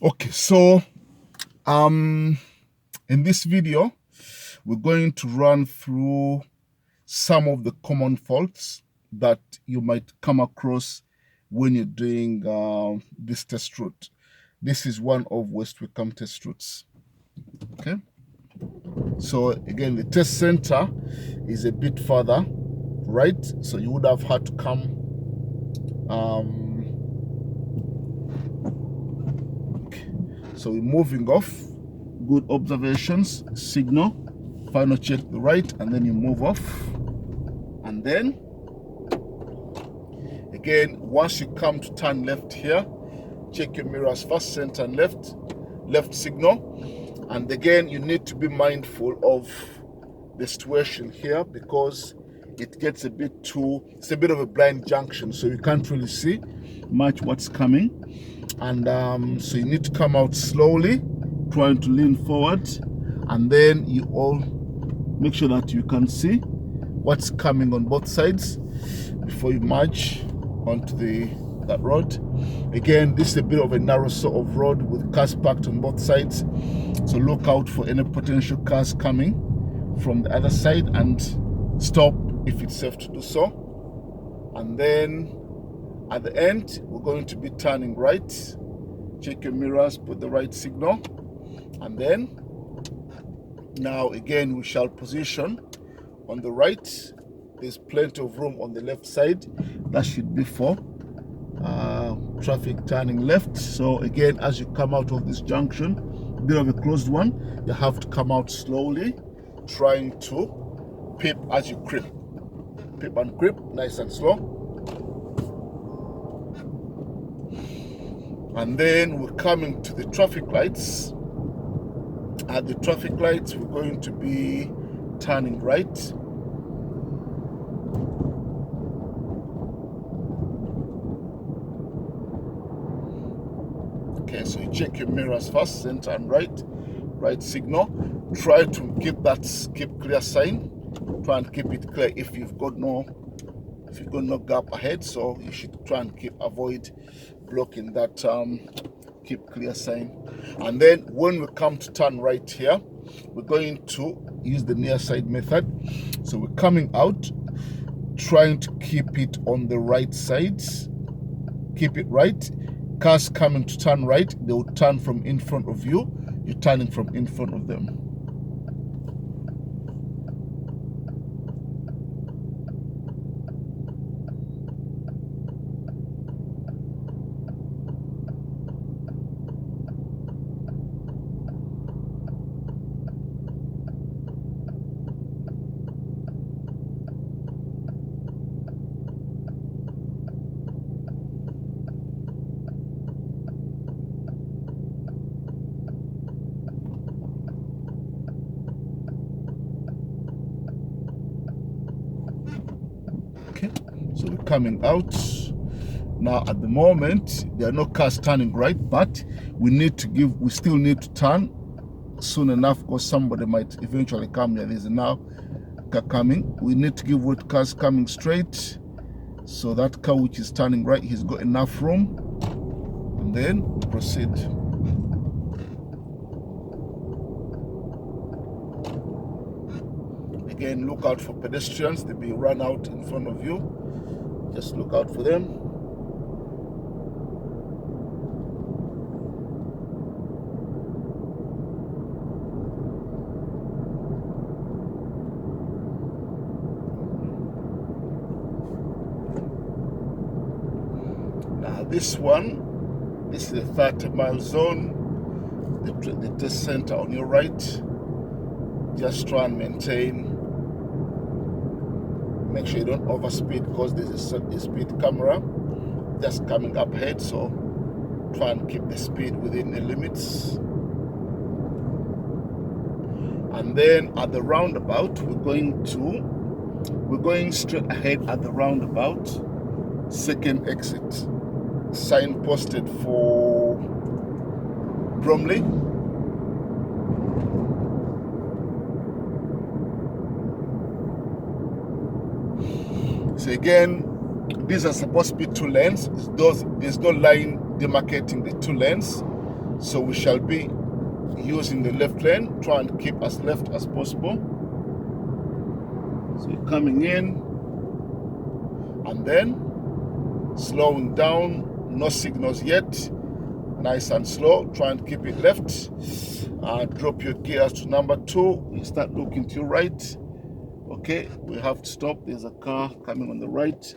Okay, so in this video we're going to run through some of the common faults that you might come across when you're doing this test route. This is one of West Wickham test routes. Okay, so again, the test center is a bit further right, so you would have had to come so we're moving off. Good observations, signal, final check the right, and then you move off. And then again, once you come to turn left here, check your mirrors first, center and left signal. And again, you need to be mindful of the situation here because it gets a bit it's a bit of a blind junction, so you can't really see much what's coming. And so you need to come out slowly, trying to lean forward, and then you all make sure that you can see what's coming on both sides before you merge onto that road. Again, this is a bit of a narrow sort of road with cars parked on both sides, so look out for any potential cars coming from the other side and stop if it's safe to do so. And then at the end, we're going to be turning right. Check your mirrors, put the right signal, and then now again we shall position on the right. There's plenty of room on the left side. That should be for traffic turning left. So again, as you come out of this junction, a bit of a closed one, you have to come out slowly, trying to pip as you creep. Pip and creep, nice and slow. And then we're coming to the traffic lights. At the traffic lights, we're going to be turning right. Okay, so you check your mirrors first, center and right signal. Try to keep clear sign. Try and keep it clear if you've got no gap ahead, so you should try and avoid blocking that keep clear sign. And then when we come to turn right here, we're going to use the near side method. So we're coming out, trying to keep it on the right side. Keep it right. Cars coming to turn right, they will turn from in front of you. You're turning from in front of them. Okay, so we're coming out. Now at the moment, there are no cars turning right, but we still need to turn soon enough because somebody might eventually come here. There's now car coming. We need to give way to cars coming straight. So that car which is turning right, he's got enough room. And then proceed. Again, look out for pedestrians. They'll be run out in front of you. Just look out for them. Now this is the 30-mile zone. The test center on your right. Just try and maintain. Make sure you don't overspeed because there's a speed camera just coming up ahead, so try and keep the speed within the limits. And then at the roundabout, we're going straight ahead at the roundabout, second exit, sign posted for Bromley. So again, these are supposed to be two lanes. There's no line demarcating the two lanes. So we shall be using the left lane, try and keep as left as possible. So you're coming in and then slowing down, no signals yet, nice and slow, try and keep it left. Drop your gears to number 2, you start looking to your right. Okay, we have to stop, there's a car coming on the right.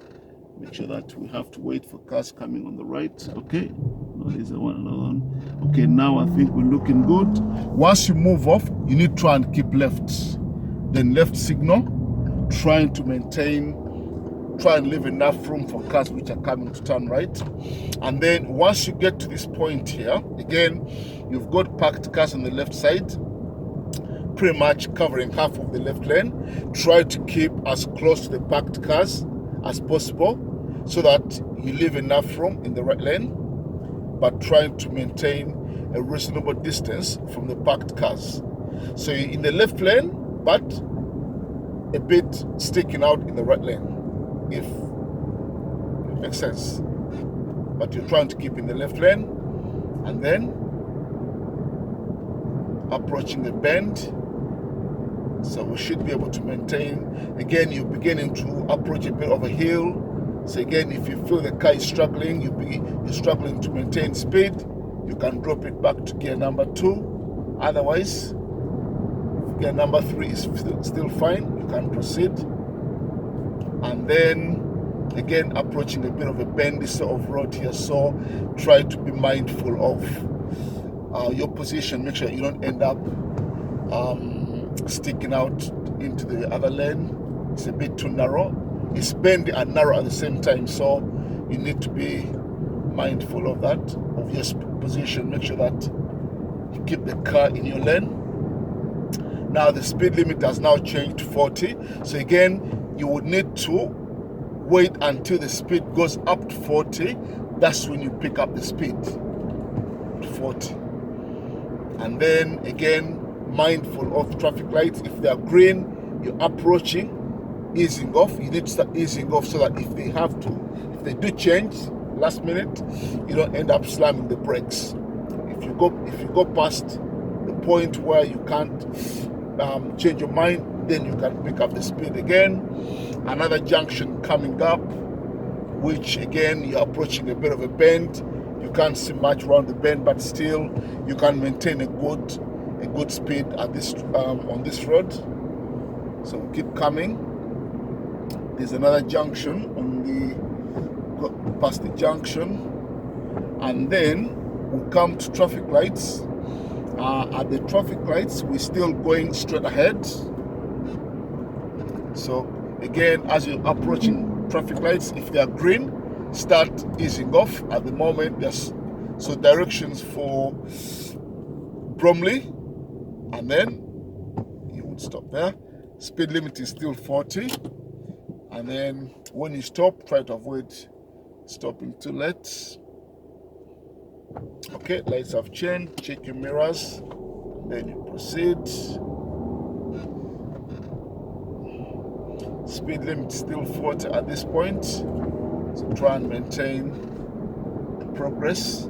Make sure that we have to wait for cars coming on the right. Okay, no, there's another one. Okay, now I think we're looking good. Once you move off, you need to try and keep left. Then left signal, trying to maintain, try and leave enough room for cars which are coming to turn right. And then once you get to this point here, again, you've got parked cars on the left side, pretty much covering half of the left lane. Try to keep as close to the parked cars as possible so that you leave enough room in the right lane, but trying to maintain a reasonable distance from the parked cars. So you're in the left lane, but a bit sticking out in the right lane, if it makes sense. But you're trying to keep in the left lane, and then approaching the bend. So we should be able to maintain. Again, you're beginning to approach a bit of a hill. So again, if you feel the car is struggling, you're struggling to maintain speed, you can drop it back to gear number 2. Otherwise, gear number 3 is still fine, you can proceed. And then again, approaching a bit of a bendy sort of road here, so try to be mindful of your position. Make sure you don't end up sticking out into the other lane. It's a bit too narrow. It's bendy and narrow at the same time, so you need to be mindful of that, of your position. Make sure that you keep the car in your lane. Now the speed limit has now changed to 40. So again, you would need to wait until the speed goes up to 40. That's when you pick up the speed to 40. And then again, mindful of traffic lights. If they are green, you're approaching, easing off. You need to start easing off so that if they do change last minute, you don't end up slamming the brakes. If you go past the point where you can't change your mind, then you can pick up the speed again. Another junction coming up, which again, you're approaching a bit of a bend. You can't see much around the bend, but still you can maintain a good speed at this on this road. So keep coming. There's another junction past the junction, and then we come to traffic lights. At the traffic lights, we're still going straight ahead. So again, as you're approaching traffic lights, if they are green, start easing off. At the moment, there's directions for Bromley, and then you would stop there. Speed limit is still 40, and then when you stop, try to avoid stopping too late. Okay, lights have changed. Check your mirrors, then you proceed. Speed limit is still 40 at this point, so try and maintain the progress.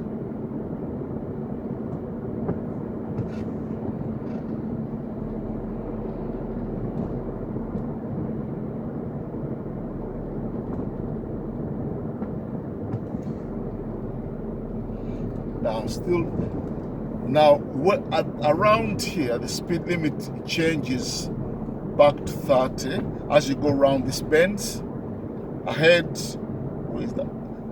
Around here, the speed limit changes back to 30 as you go around this bend. Ahead, where is that?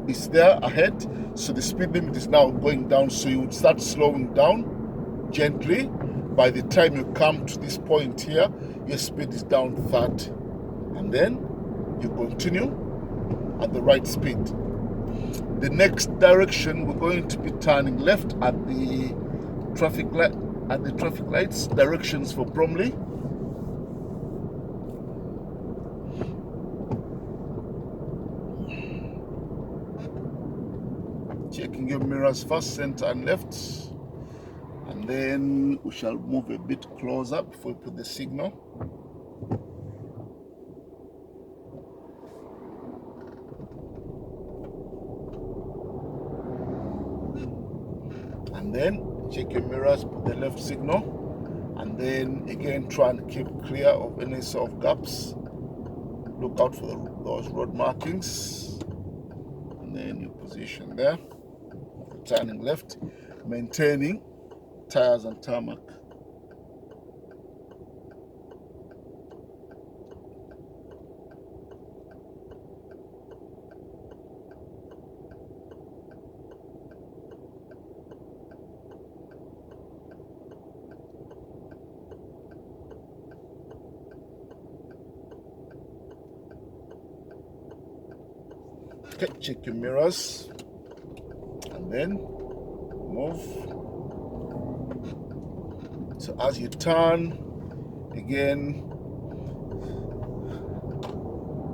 It's there ahead, so the speed limit is now going down, so you would start slowing down gently. By the time you come to this point here, your speed is down to 30, and then you continue at the right speed. The next direction, we're going to be turning left at the traffic lights. Directions for Bromley. Checking your mirrors first, center and left, and then we shall move a bit closer before we put the signal. And then check your mirrors, put the left signal, and then again try and keep clear of any sort of gaps. Look out for those road markings, and then your position there, turning left, maintaining tires and tarmac. Okay, check your mirrors and then move. So as you turn again,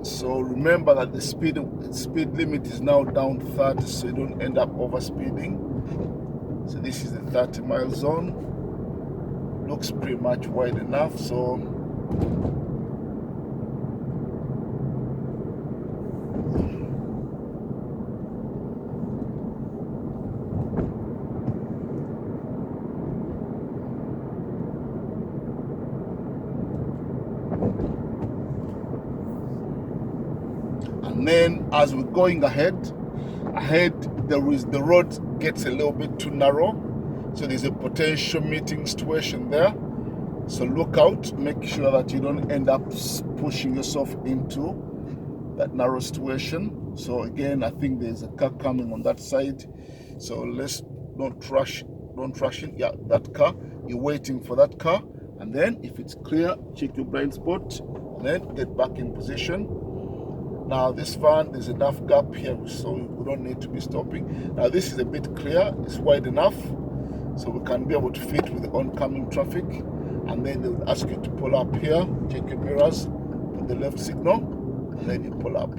so remember that the speed limit is now down to 30, so you don't end up overspeeding. So this is the 30-mile zone. Looks pretty much wide enough, so and then as we're going ahead the road gets a little bit too narrow, so there's a potential meeting situation there. So look out, make sure that you don't end up pushing yourself into that narrow situation. So again, I think there's a car coming on that side, so let's don't rush in. Yeah, that car, you're waiting for that car, and then if it's clear, check your blind spot and then get back in position. Now this van, there's enough gap here, so we don't need to be stopping. Now this is a bit clear, it's wide enough, so we can be able to fit with the oncoming traffic. And then they will ask you to pull up here, check your mirrors, put the left signal, and then you pull up.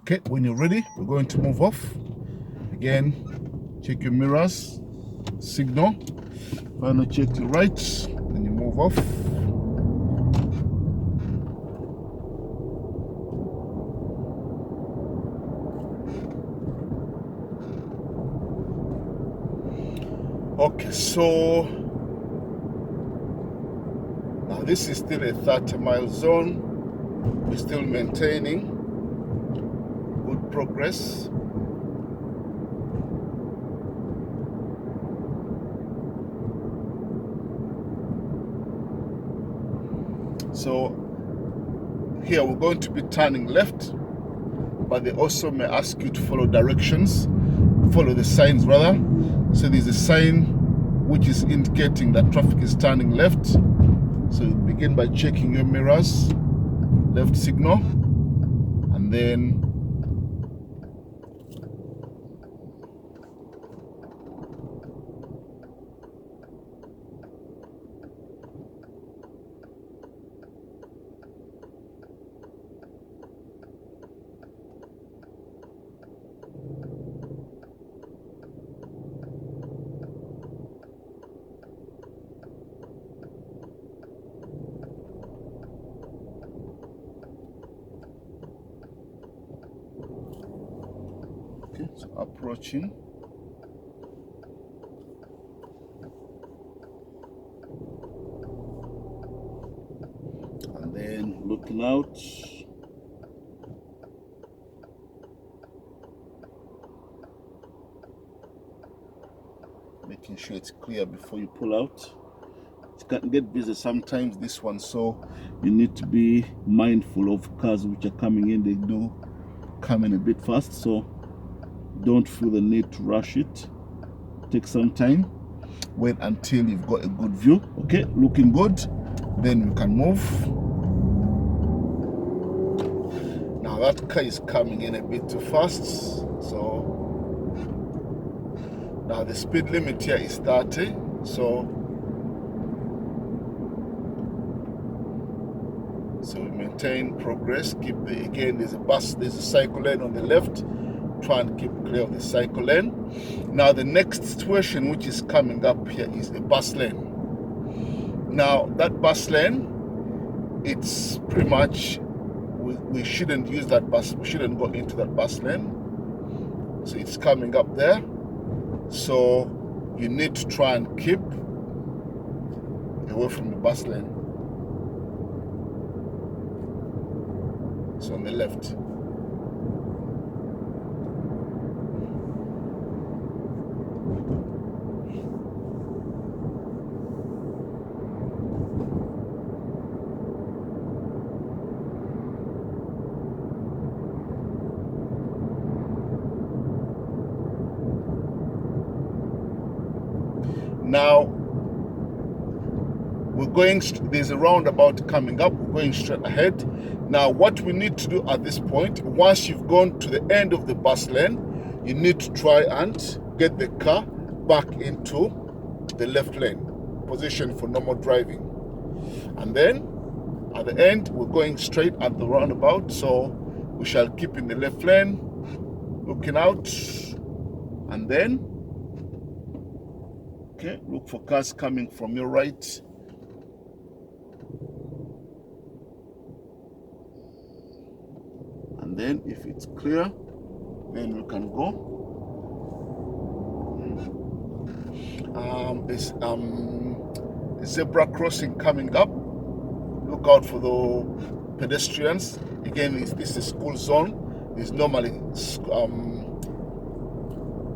Okay, when you're ready, we're going to move off. Again, check your mirrors, signal, finally check your right, then you move off. Okay, so now this is still a 30-mile zone. We're still maintaining good progress. So here we're going to be turning left, but they also may ask you to follow the signs rather. So there's a sign which is indicating that traffic is turning left. So you begin by checking your mirrors, left signal, and then so approaching. And then looking out. Making sure it's clear before you pull out. It can get busy sometimes, this one, so you need to be mindful of cars which are coming in. They do come in a bit fast, so don't feel the need to rush it. Take some time, wait until you've got a good view. Okay, looking good, then you can move. Now that car is coming in a bit too fast, so now the speed limit here is 30, so we maintain progress. Keep again, there's a cycle lane on the left. try and keep clear of the cycle lane. Now the next situation which is coming up here is a bus lane. Now that bus lane, it's pretty much, we shouldn't use that bus, we shouldn't go into that bus lane. So it's coming up there. So you need to try and keep away from the bus lane. So on the left. Now, there's a roundabout coming up, we're going straight ahead. Now, what we need to do at this point, once you've gone to the end of the bus lane, you need to try and get the car back into the left lane, position for normal driving. And then, at the end, we're going straight at the roundabout, so we shall keep in the left lane, looking out, and then, okay, look for cars coming from your right. And then if it's clear, then we can go. There's a zebra crossing coming up. Look out for the pedestrians. Again, this is school zone. There's normally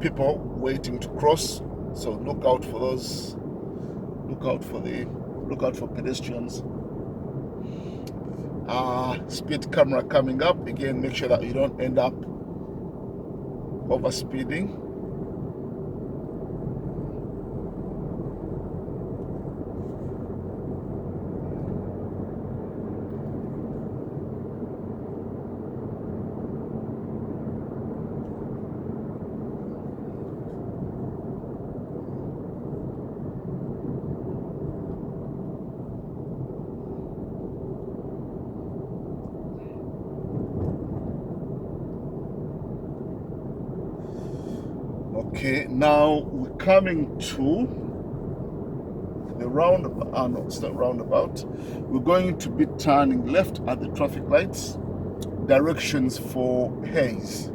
people waiting to cross. So look out for those. Look out for pedestrians. Speed camera coming up. Again, make sure that you don't end up over speeding. Okay, now we're coming to the roundabout. No, it's not roundabout. We're going to be turning left at the traffic lights. Directions for haze.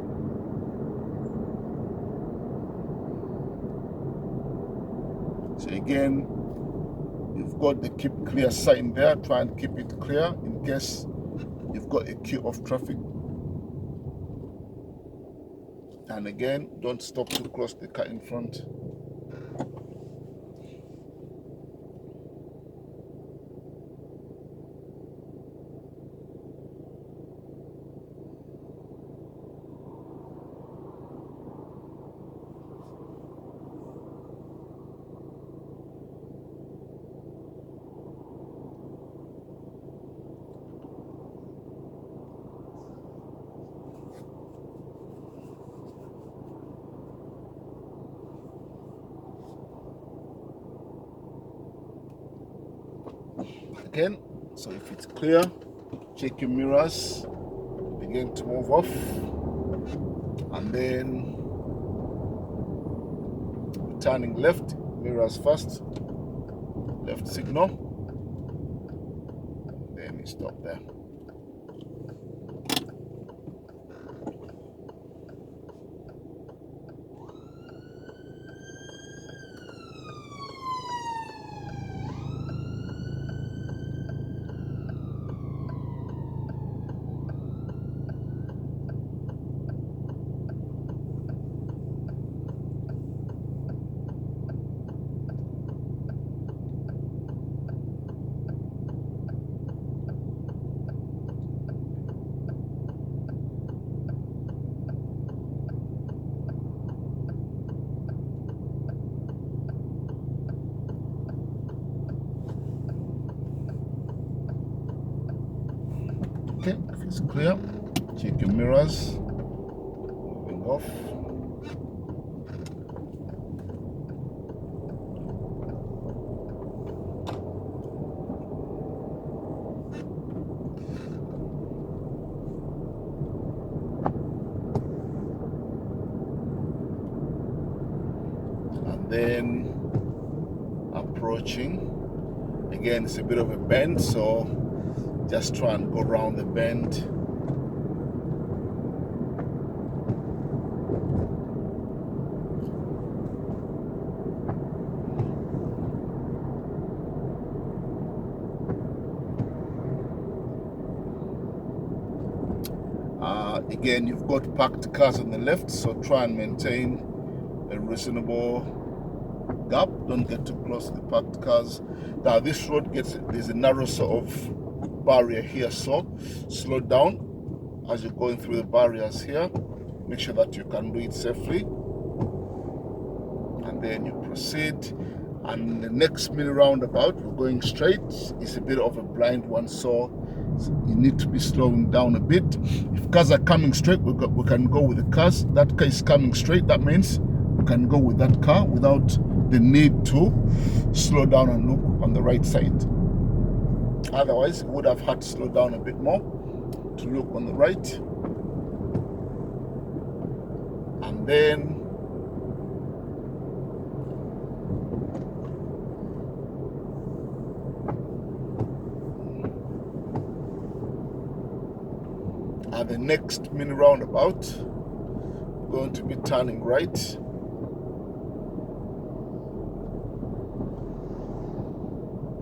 So again, you've got the keep clear sign there. Try and keep it clear in case you've got a queue of traffic. And again, don't stop to cross the car in front. Again, so if it's clear, check your mirrors, begin to move off, and then turning left, mirrors first, left signal, then you stop there. Okay, if it's clear, check your mirrors, moving off. then approaching. Again, it's a bit of a bend, so just try and go around the bend. Again, you've got parked cars on the left, so try and maintain a reasonable gap. Don't get too close to the parked cars. Now this road there's a narrow sort of barrier here, so slow down as you're going through the barriers here. Make sure that you can do it safely, and then you proceed. And the next mini roundabout, we're going straight. It's a bit of a blind one, so you need to be slowing down a bit. If cars are coming straight, we can go with the cars. That car is coming straight, that means we can go with that car without the need to slow down and look on the right side. Otherwise, we would have had to slow down a bit more to look on the right. And then at the next mini roundabout, we're going to be turning right.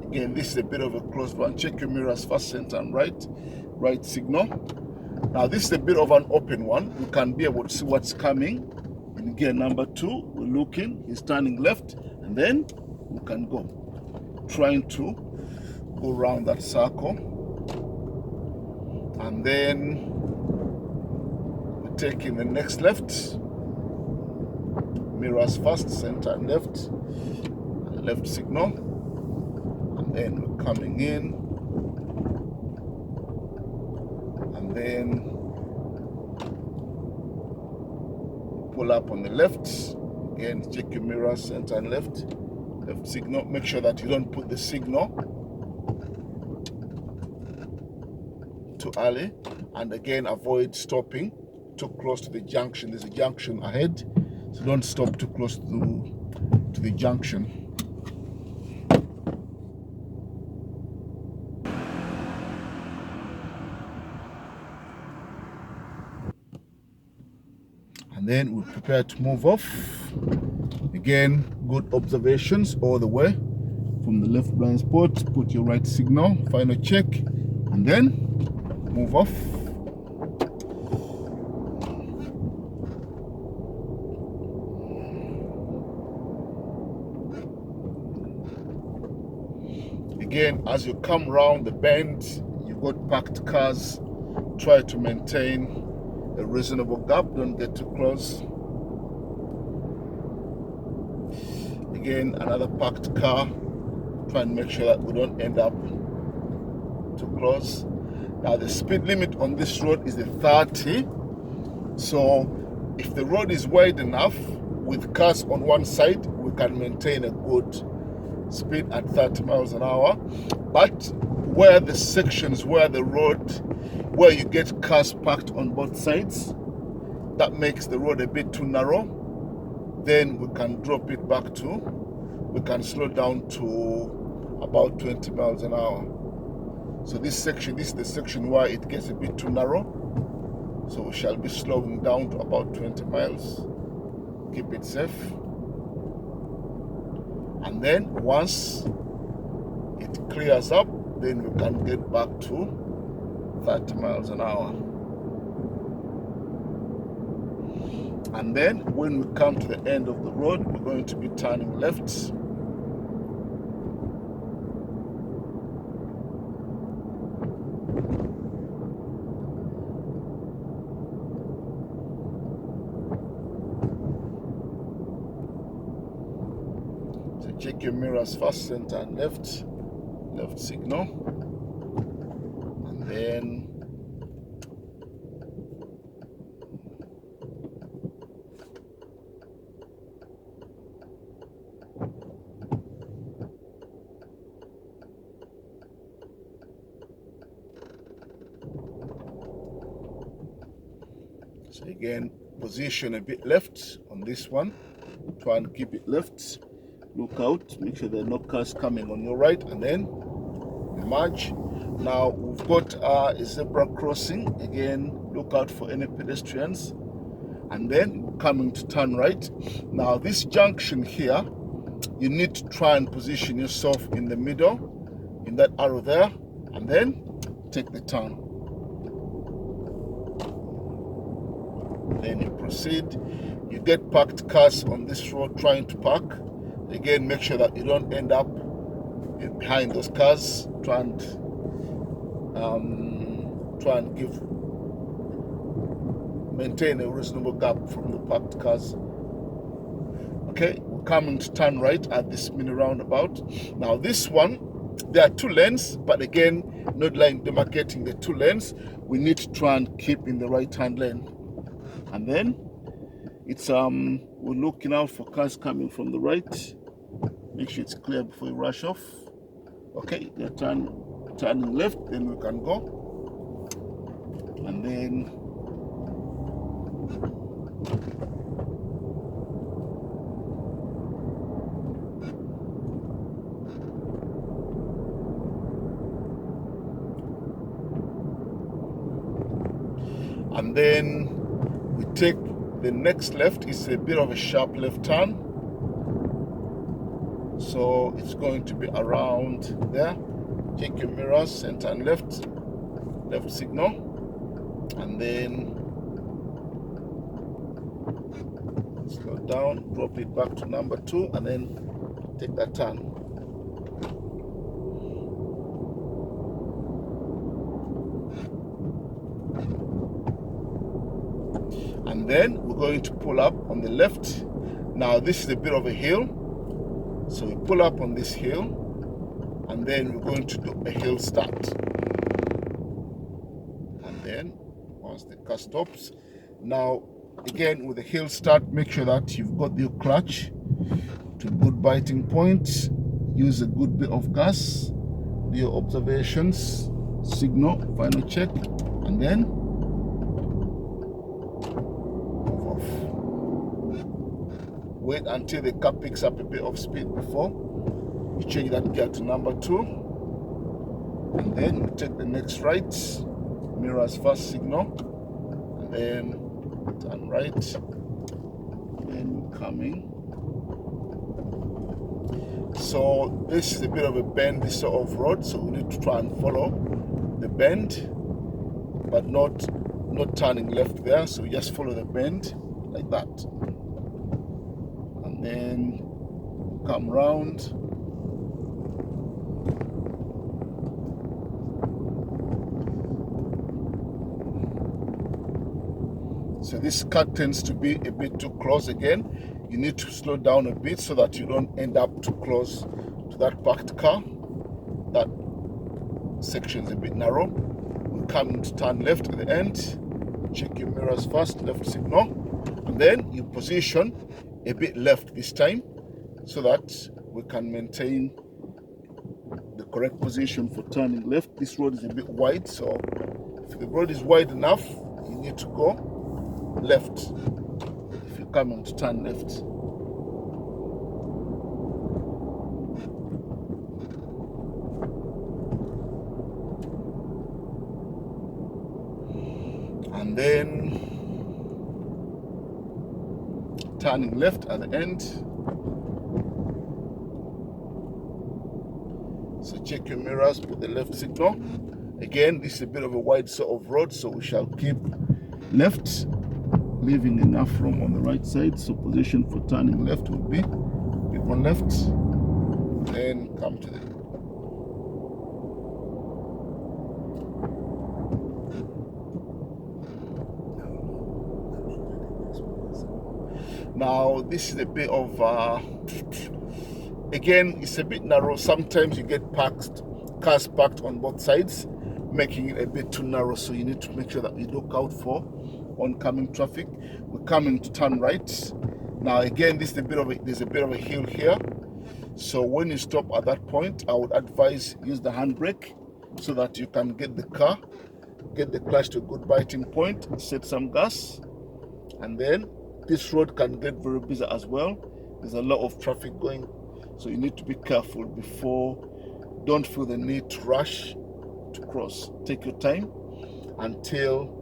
Again, this is a bit of a close one. Check your mirrors first, center and right signal. Now this is a bit of an open one. You can be able to see what's coming. In gear number 2, we're looking, he's turning left, and then we can go. Trying to go around that circle. And then we're taking the next left. Mirrors first, center and left signal. And then we're coming in. And then pull up on the left. Again, check your mirrors, center and left signal. Make sure that you don't put the signal too early, and again, avoid stopping too close to the junction. There's a junction ahead, so don't stop too close to the junction. And then we're prepared to move off. Again, good observations all the way from the left blind spot. Put your right signal, final check, and then move off. Again, as you come round the bend, you've got parked cars. Try to maintain a reasonable gap. Don't get too close. Again, another parked car. Try and make sure that we don't end up too close. Now the speed limit on this road is 30. So if the road is wide enough with cars on one side, we can maintain a good speed at 30 miles an hour. But where the sections where you get cars parked on both sides, that makes the road a bit too narrow, then we can drop it back to, we can slow down to about 20 miles an hour. So this is the section where it gets a bit too narrow. So we shall be slowing down to about 20 miles. Keep it safe. And then once it clears up, then we can get back to 30 miles an hour. And then when we come to the end of the road, we're going to be turning left. So check your mirrors first, center and left signal. And then so again, position a bit left on this one. try and keep it left. Look out, make sure there are no cars coming on your right, and then merge. Now we've got a zebra crossing. Again, look out for any pedestrians, and then we're coming to turn right. Now this junction here, you need to try and position yourself in the middle, in that arrow there, and then take the turn. Then you proceed. You get parked cars on this road trying to park. Again, make sure that you don't end up behind those cars. Try and maintain a reasonable gap from the parked cars. Okay, we're coming to turn right at this mini roundabout. Now this one, there are 2 lanes, but again, not like demarcating the 2 lanes. We need to try and keep in the right-hand lane. And then it's we're looking out for cars coming from the right. Make sure it's clear before you rush off. Okay, they're turning left, then we can go. And then we take the next left. It's a bit of a sharp left turn, so it's going to be around there. Check your mirrors, center and left signal, and then slow down, drop it back to number 2, and then take that turn. And then we're going to pull up on the left. Now this is a bit of a hill, so we pull up on this hill, and then we're going to do a hill start. And then once the car stops, now again with the hill start, make sure that you've got your clutch to a good biting point. Use a good bit of gas, do your observations, signal, final check, and then wait until the car picks up a bit of speed before you change that gear to number 2. And then we take the next right, mirrors first signal, and then turn right, then we're coming. So this is a bit of a bendy sort of road, so we need to try and follow the bend, but not turning left there, so we just follow the bend like that. And then come round. So this car tends to be a bit too close again. You need to slow down a bit so that you don't end up too close to that parked car. That section is a bit narrow. We're coming to turn left at the end. Check your mirrors first, left signal. And then you position a bit left this time so that we can maintain the correct position for turning left. This road is a bit wide, so if the road is wide enough, you need to go left if you're coming to turn left. And then turning left at the end. So check your mirrors, put the left signal. Again, this is a bit of a wide sort of road, so we shall keep left, leaving enough room on the right side. So position for turning left would be a bit on left, then come to the now. This is a bit of again, it's a bit narrow. Sometimes you get cars parked on both sides, making it a bit too narrow, so you need to make sure that you look out for oncoming traffic. We're coming to turn right. Now again, there's a bit of a hill here, so when you stop at that point, I would advise use the handbrake so that you can get the clutch to a good biting point, set some gas, and then this road can get very busy as well. There's a lot of traffic going, so you need to be careful before. Don't feel the need to rush to cross. Take your time until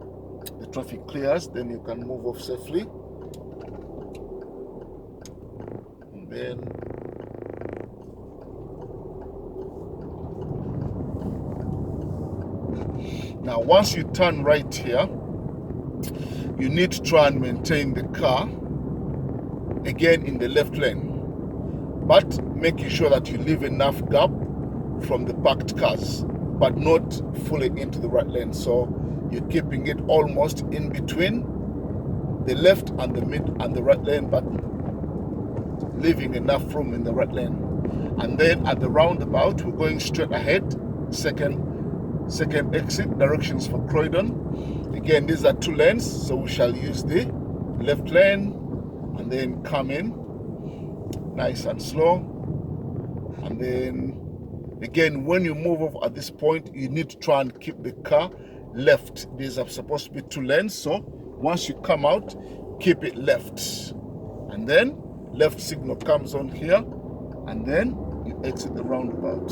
the traffic clears, then you can move off safely. And then now once you turn right here, you need to try and maintain the car again in the left lane, but making sure that you leave enough gap from the parked cars, but not fully into the right lane. So you're keeping it almost in between the left and the mid and the right lane, but leaving enough room in the right lane. And then at the roundabout, we're going straight ahead, second exit, directions for Croydon. Again, these are 2 lanes, so we shall use the left lane and then come in nice and slow. And then again, when you move off at this point, you need to try and keep the car left. These are supposed to be 2 lanes, so once you come out, keep it left. And then left signal comes on here, and then you exit the roundabout.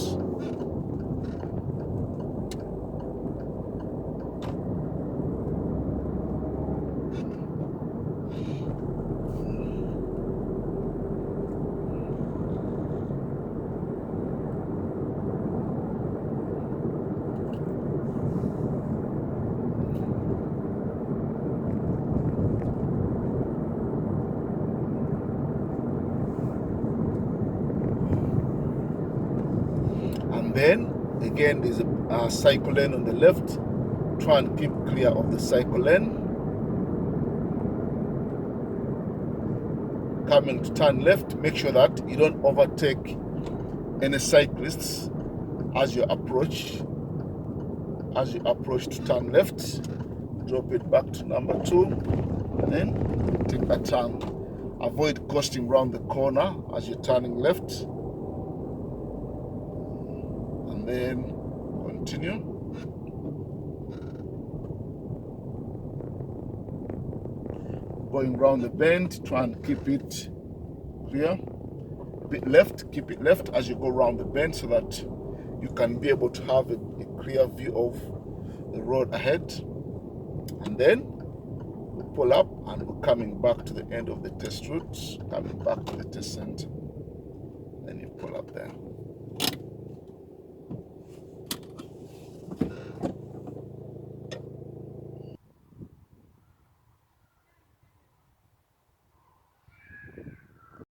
Then again, there's a cycle lane on the left. Try and keep clear of the cycle lane. Coming to turn left, make sure that you don't overtake any cyclists as you approach. As you approach to turn left, drop it back to number 2, and then take a turn. Avoid coasting round the corner as you're turning left. Then continue. Going round the bend, try and keep it clear. A bit left, keep it left as you go round the bend so that you can be able to have a clear view of the road ahead. And then we pull up and we're coming back to the end of the test route, coming back to the test center. Then you pull up there.